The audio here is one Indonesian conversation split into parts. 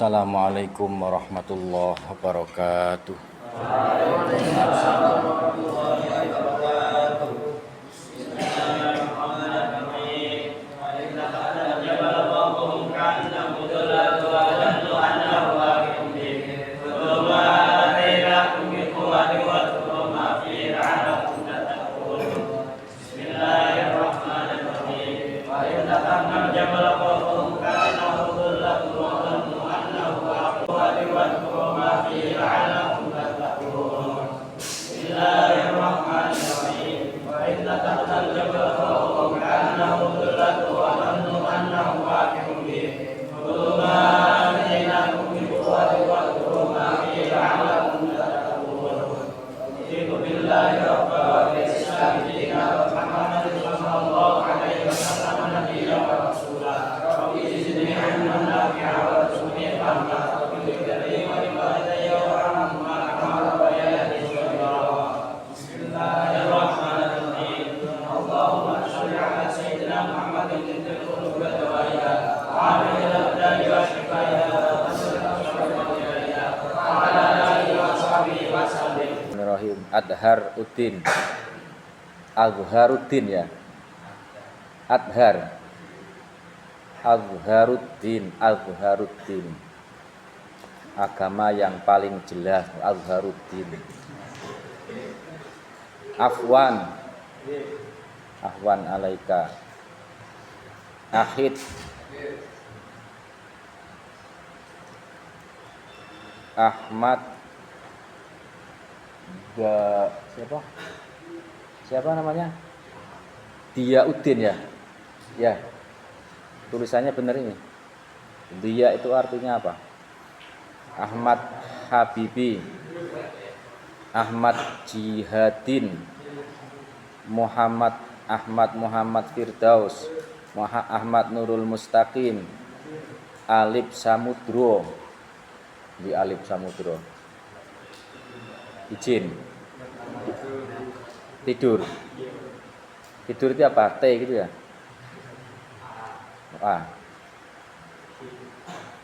Assalamualaikum warahmatullahi wabarakatuh. Adharuddin, Azharuddin ya, Azharuddin, agama yang paling jelas, Azharuddin. Afwan alaika, Ahid, Ahmad, siapa namanya? Diyauddin ya. Ya. Tulisannya benar ini. Dia itu artinya apa? Ahmad Habibi, Ahmad Jihadin, Muhammad Firdaus, Ahmad Nurul Mustaqim, Alif Samudro. Di Alif Samudro. Izin. Tidur itu apa? T gitu ya.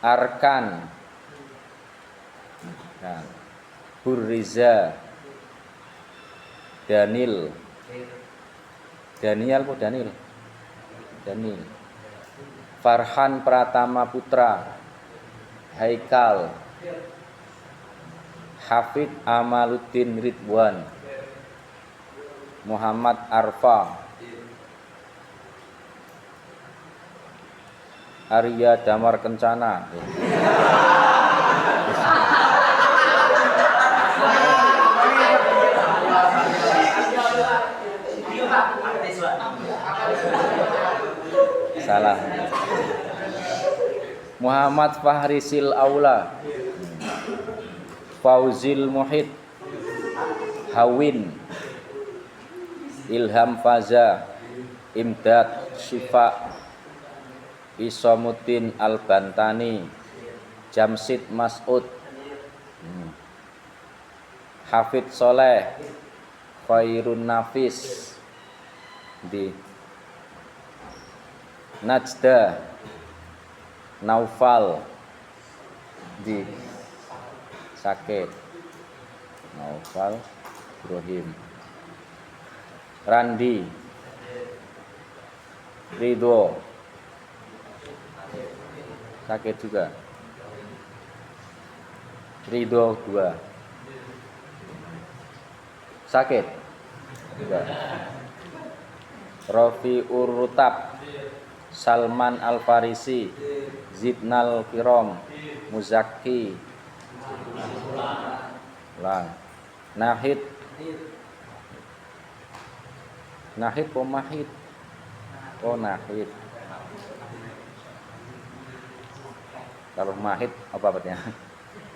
Arkan, Burriza, Daniel, Farhan Pratama Putra, Haikal, Hafid Amaluddin Ridwan, Muhammad Arfa, Arya Damar Kencana, salah, Muhammad Fahrisil Aula, Fauzil Muhid, Hawin, Ilham Faza, Imdad Syifa, Isomuddin Al-Bantani, Jamsid Mas'ud, Hafid Soleh, Khairun Nafis, di Najda, Naufal, di Sakit, Naufal Ibrahim, Randi, Ridho, Sakit juga, Ridho 2, Sakit juga, Rofi Urutab, Salman Al-Farisi, Zidnal Kirom, Muzaki, Nahid Pomahid, Nahid. Kalau Mahid apa artinya?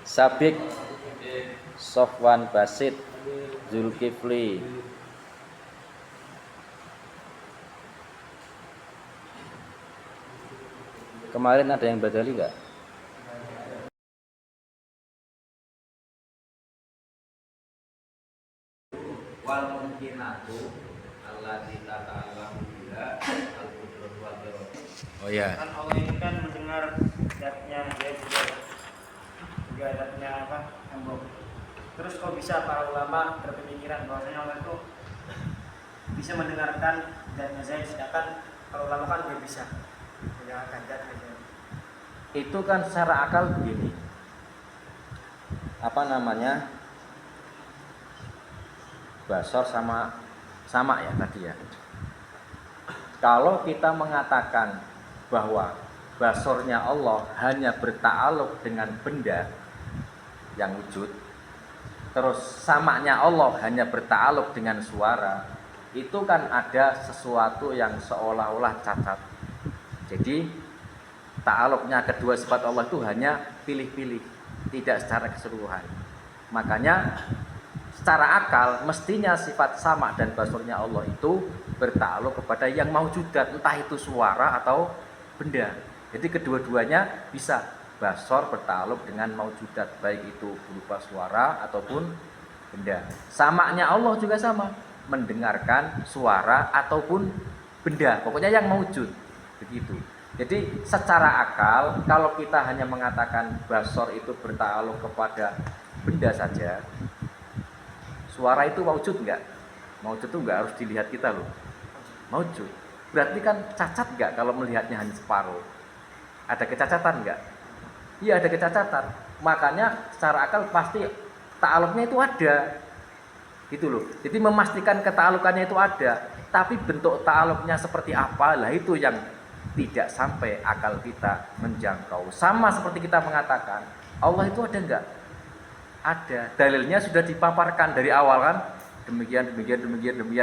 Sabik, Sofwan Basit, Zulkifli, kemarin ada yang badali enggak? Wal mungkinatu allati tata'allamu biha al-qudratu wal iradatu. Oh ya. Kan Allah ini kan mendengar zatnya, dia juga nggak ada punya apa tembok. Terus kok bisa para ulama berpemikiran bahwasanya Allah itu bisa mendengarkan dan Zaid, sedangkan kalau ulama kan nggak bisa mendengarkan dan Zaid. Itu kan secara akal begini, apa namanya, basor sama ya tadi ya. Kalau kita mengatakan bahwa basornya Allah hanya berta'aluk dengan benda yang wujud, terus samanya Allah hanya berta'aluk dengan suara, itu kan ada sesuatu yang seolah-olah cacat. Jadi ta'aluknya kedua sifat Allah itu hanya pilih-pilih, tidak secara keseluruhan. Makanya secara akal mestinya sifat sama dan basornya Allah itu bertakluk kepada yang maujudat, entah itu suara atau benda. Jadi kedua-duanya bisa, basor bertakluk dengan maujudat, baik itu berupa suara ataupun benda. Samanya Allah juga sama, mendengarkan suara ataupun benda, pokoknya yang maujud, begitu. Jadi secara akal kalau kita hanya mengatakan basor itu bertakluk kepada benda saja, suara itu maujud enggak? Maujud itu enggak harus dilihat kita loh. Maujud. Berarti kan cacat enggak kalau melihatnya hanya separuh? Ada kecacatan enggak? Iya, ada kecacatan. Makanya secara akal pasti ta'aluknya itu ada. Gitu loh. Jadi memastikan keta'alukannya itu ada, tapi bentuk ta'aluknya seperti apa? Lah itu yang tidak sampai akal kita menjangkau. Sama seperti kita mengatakan, Allah itu ada enggak? Ada, dalilnya sudah dipaparkan dari awal kan, demikian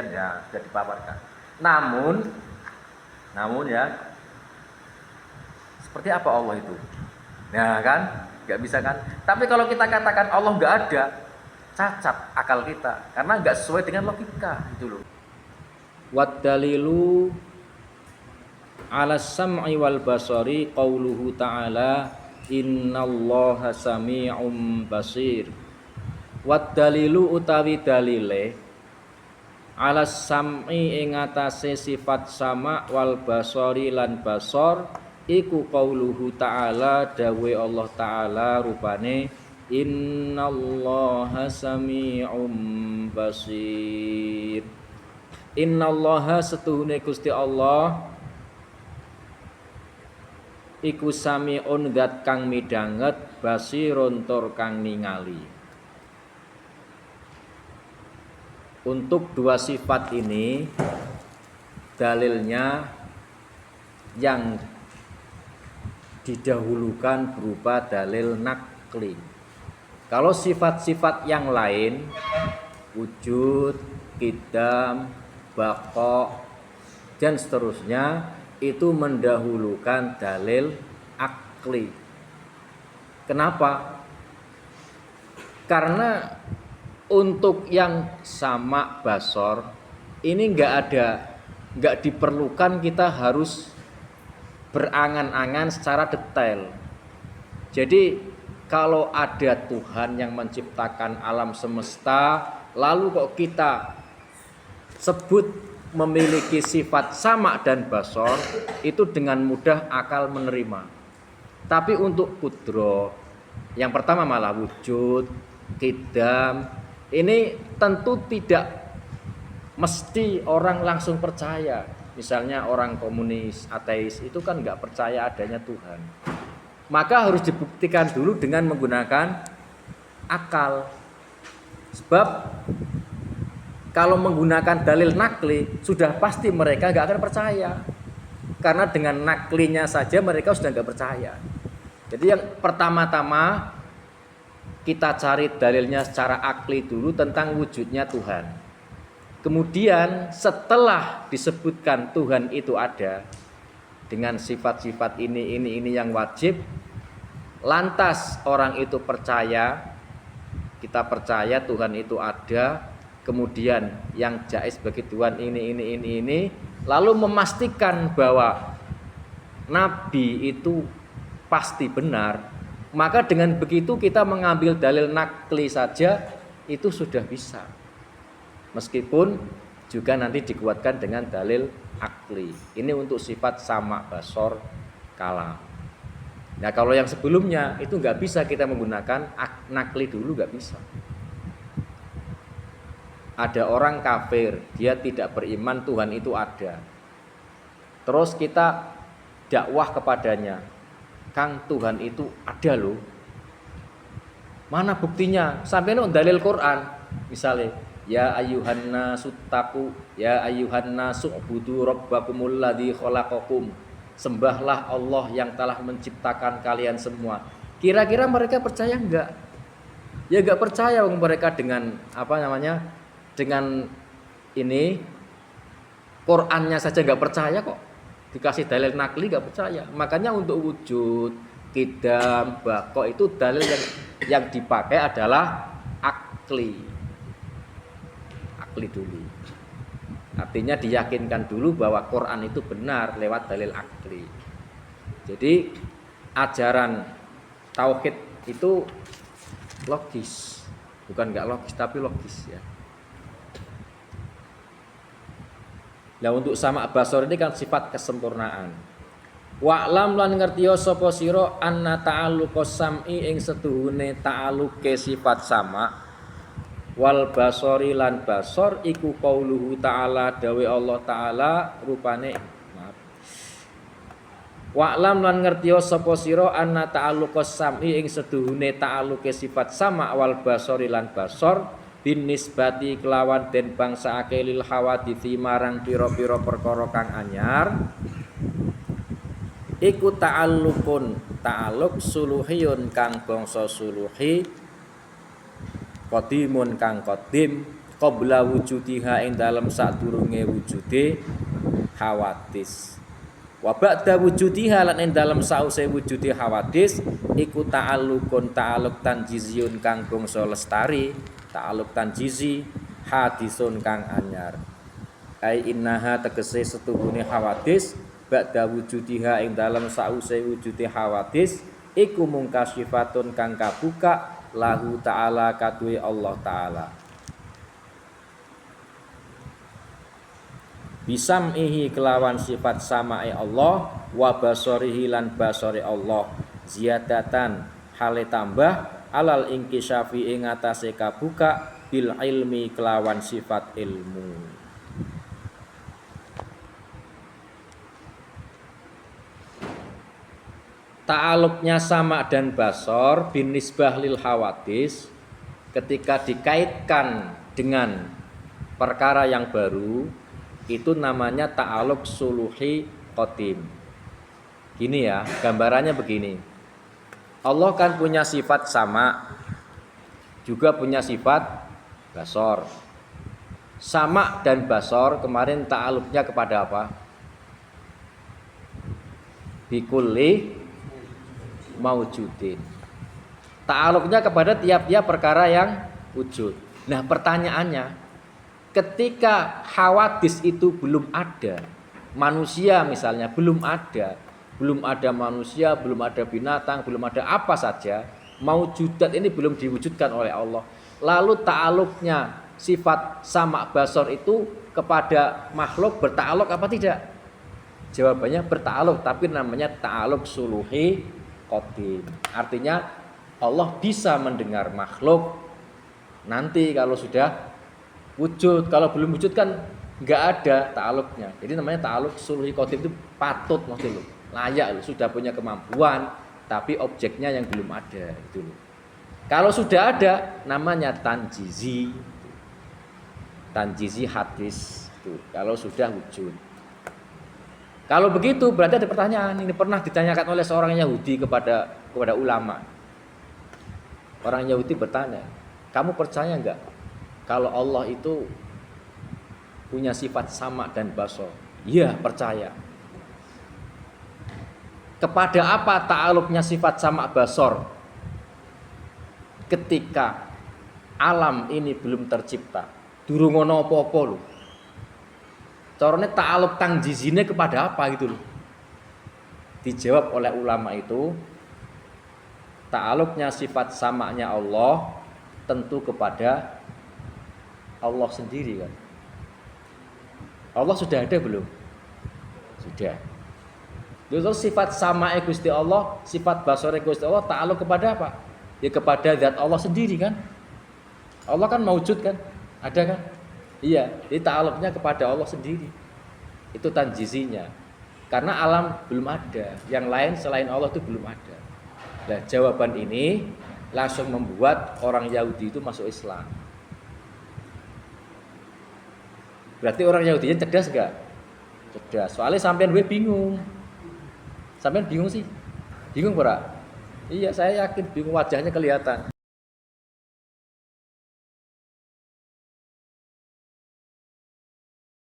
ya, sudah dipaparkan. Namun ya, seperti apa Allah itu? Nah kan, nggak bisa kan? Tapi kalau kita katakan Allah nggak ada, cacat akal kita, karena nggak sesuai dengan logika itu loh. Wad dalilu ala sam'i wal basari qauluhu ta'ala innallaha sami'um basir. Wad dalilu utawi dalile ala sam'i ing atase sifat sama wal basari lan basor iku qauluhu ta'ala, dawe Allah ta'ala rupane innallaha sami'um basir. Innallaha setuhune Gusti Allah iku sami'un zat kang midanget, basirun tur kang ningali. Untuk dua sifat ini dalilnya yang didahulukan berupa dalil nakli. Kalau sifat-sifat yang lain, wujud, qidam, baqa dan seterusnya, itu mendahulukan dalil akli. Kenapa? Karena untuk yang sama basor ini nggak diperlukan kita harus berangan-angan secara detail. Jadi kalau ada Tuhan yang menciptakan alam semesta, lalu kok kita sebut memiliki sifat sama dan basor, itu dengan mudah akal menerima. Tapi untuk kudro, yang pertama malah wujud, qidam, ini tentu tidak mesti orang langsung percaya. Misalnya orang komunis, ateis itu kan nggak percaya adanya Tuhan. Maka harus dibuktikan dulu dengan menggunakan akal. Sebab kalau menggunakan dalil nakli, sudah pasti mereka nggak akan percaya. Karena dengan naklinya saja mereka sudah nggak percaya. Jadi yang pertama-tama kita cari dalilnya secara akli dulu tentang wujudnya Tuhan. Kemudian setelah disebutkan Tuhan itu ada dengan sifat-sifat ini yang wajib, lantas orang itu percaya, kita percaya Tuhan itu ada. Kemudian yang jaiz bagi Tuhan ini, lalu memastikan bahwa Nabi itu pasti benar, maka dengan begitu kita mengambil dalil nakli saja itu sudah bisa, meskipun juga nanti dikuatkan dengan dalil akli. Ini untuk sifat sama basor kalam. Nah kalau yang sebelumnya itu nggak bisa kita menggunakan nakli dulu, nggak bisa. Ada orang kafir, dia tidak beriman Tuhan itu ada. Terus kita dakwah kepadanya, Kang, Tuhan itu ada loh. Mana buktinya? Sampai lo dalil Quran, misalnya, ya ayyuhan nasu taqu, ya ayyuhan nasu ubudu rabbakumul ladzi khalaqakum. Sembahlah Allah yang telah menciptakan kalian semua. Kira-kira mereka percaya enggak? Ya enggak percaya mereka dengan dengan ini Qurannya saja enggak percaya kok. Dikasih dalil nakli enggak percaya. Makanya untuk wujud, qidam, baqo itu dalil yang dipakai adalah akli. Akli dulu. Artinya diyakinkan dulu bahwa Quran itu benar lewat dalil akli. Jadi ajaran tauhid itu logis, bukan nggak logis tapi logis ya. Nah untuk sama basor ini kan sifat kesempurnaan. Wa'lam lan ngertiya sapa sira anna ta'alluqas sam'i ing setuhune ta'alluqe sifat sama wal basori lan basor iku qauluhu ta'ala dawe Allah ta'ala rupane wa'lam lan ngertiya sapa sira anna ta'alluqas sam'i ing seduhune ta'alluqe sifat sama wal basori lan basor bin nisbati kelawan den bangsake lil hawadithi marang pira-pira perkara kang anyar iku ta'alluqun ta'alluq suluhiyun kang bangsa suluhi qadimun kang qadim qabla wujudiha ing dalem sadurunge wujude hawadis wa ba'da wujudiha lan ing dalem sause wujude hawadis iku ta'alluqun ta'alluq tanjiziyun kang bangsa lestari ta'alluq tanjizi hadisun kang anyar ai innaha tegese setuhune hawadis ba'da wujudiha ing dalem sause wujude hawadis iku mungkasyifatun kang kabuka lahu ta'ala kadue Allah ta'ala bisam'ihi kelawan sifat sama'i Allah wa basorihi lan basori Allah ziyadatan hale tambah alal inkisyafi ing atase kabuka bil ilmi kelawan sifat ilmu. Ta'aluknya sama dan basor bin nisbah lil hawadis ketika dikaitkan dengan perkara yang baru itu namanya ta'aluk suluhi qadim. Gini ya, gambarannya begini. Allah kan punya sifat sama, juga punya sifat basor. Sama dan basor kemarin ta'aluknya kepada apa? Bikulli maujudin. Ta'aluknya kepada tiap-tiap perkara yang wujud. Nah pertanyaannya, ketika hawadis itu belum ada, manusia misalnya belum ada manusia, belum ada binatang, belum ada apa saja, maujudat ini belum diwujudkan oleh Allah. Lalu ta'aluknya sifat sama basor itu kepada makhluk berta'aluk apa tidak? Jawabannya berta'aluk, tapi namanya ta'aluk suluhi qadim. Artinya Allah bisa mendengar makhluk nanti kalau sudah wujud. Kalau belum wujud kan nggak ada ta'aluknya. Jadi namanya ta'aluk suluhi qadim itu patut maksudnya loh, layak loh, sudah punya kemampuan tapi objeknya yang belum ada itu loh. Kalau sudah ada namanya tanjizi hadis itu kalau sudah wujud. Kalau begitu berarti ada pertanyaan. Ini pernah ditanyakan oleh seorang Yahudi kepada ulama. Orang Yahudi bertanya, kamu percaya enggak kalau Allah itu punya sifat sama dan basor? Iya, percaya. Kepada apa ta'aluknya sifat sama basor? Ketika alam ini belum tercipta, durung ono apa-apa lho. Caranya ta'aluk tangjizine kepada apa gitu loh. Dijawab oleh ulama itu, ta'aluknya sifat samanya Allah tentu kepada Allah sendiri kan. Allah sudah ada belum? Sudah. Terus sifat samae Gusti Allah, sifat basore Gusti Allah ta'aluk kepada apa? Ya kepada zat Allah sendiri kan. Allah kan maujud kan? Ada kan? Iya, jadi ta'aluknya kepada Allah sendiri. Itu tanjizinya. Karena alam belum ada, yang lain selain Allah itu belum ada. Nah, jawaban ini langsung membuat orang Yahudi itu masuk Islam. Berarti orang Yahudinya cerdas enggak? Cerdas. Soalnya sampean gue bingung. Sampean bingung sih? Bingung ora? Iya, saya yakin bingung, wajahnya kelihatan.